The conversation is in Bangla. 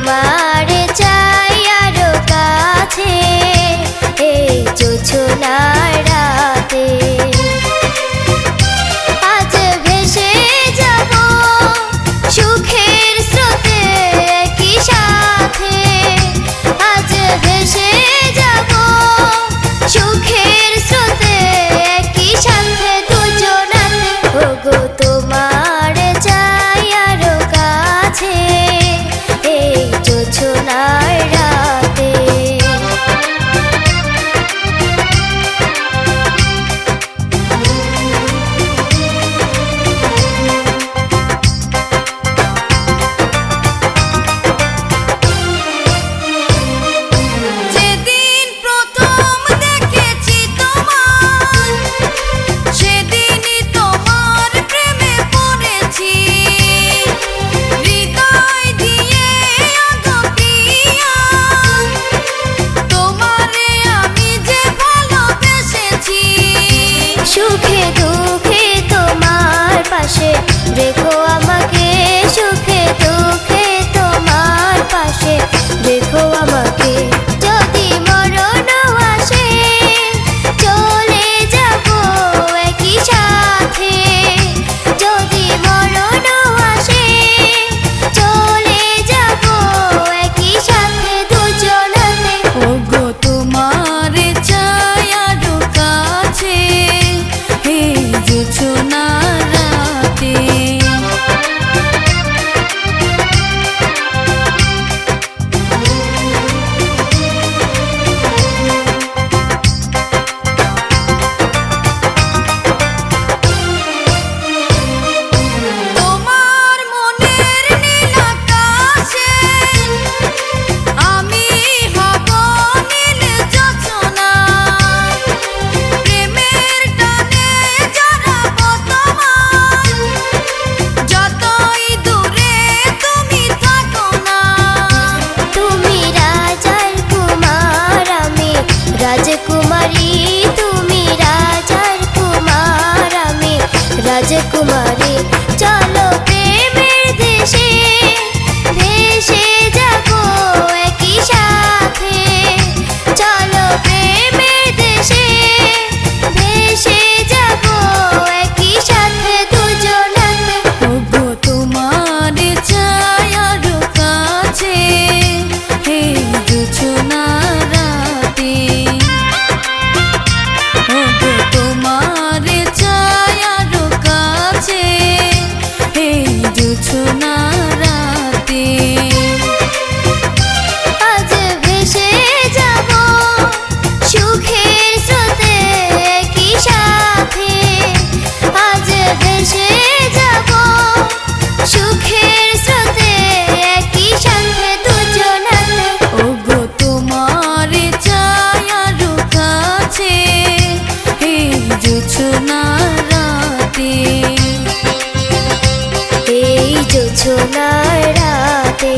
তোমারে চাই আরো কাছে এই জোছনার রাতে। আজ ভেসে যাব সুখের স্রোতে একই সাথে, আজ ভেসে যাব সুখের স্রোতে একই সাথে দুজনাতে। ওগো তোমারে চাই আরো কাছে এই জোছনার রাতে। সুখে দুঃখে তোমার পাশে রেখো আমাকে, সুখে দুঃখে তোমার পাশে রেখো আমাকে। যদি মরণ আসে চলে যাব একই সাথে, যদি মরণ আসে চলে যাব একই সাথে দুজনাতে। ওগো তোমারে চাই আরো কাছে এই জোছনার রাতে। তোমার মনের নীল আকাশে আমি হব নীল জোছনা, প্রেমের টানে জড়াব তোমার যতই দূরে তুমি থাকো না। তুমি রাজার কুমার আমি রাজকুমারী, তুমি রাজার কুমার আমি রাজকুমারী। চলো প্রেমের দেশে ভেসে যাব একই সাথে, চলো প্রেমের দেশে ভেসে যাব একই সাথে দুজনাতে। ওগো তোমারে চাই আরো কাছে এই জোছনার রাতে। ওগো তোমারে চাই আরো কাছে এই জোছনার রাতে। আজ ভেসে যাব সুখের স্রোতে একই সাথে, আজ ভেসে যাব সুখের স্রোতে একই সাথে দুজনাতে। ওগো তোমারে চাই আরো কাছে এই জোছনার রাতে। এই জোছনার রাতে।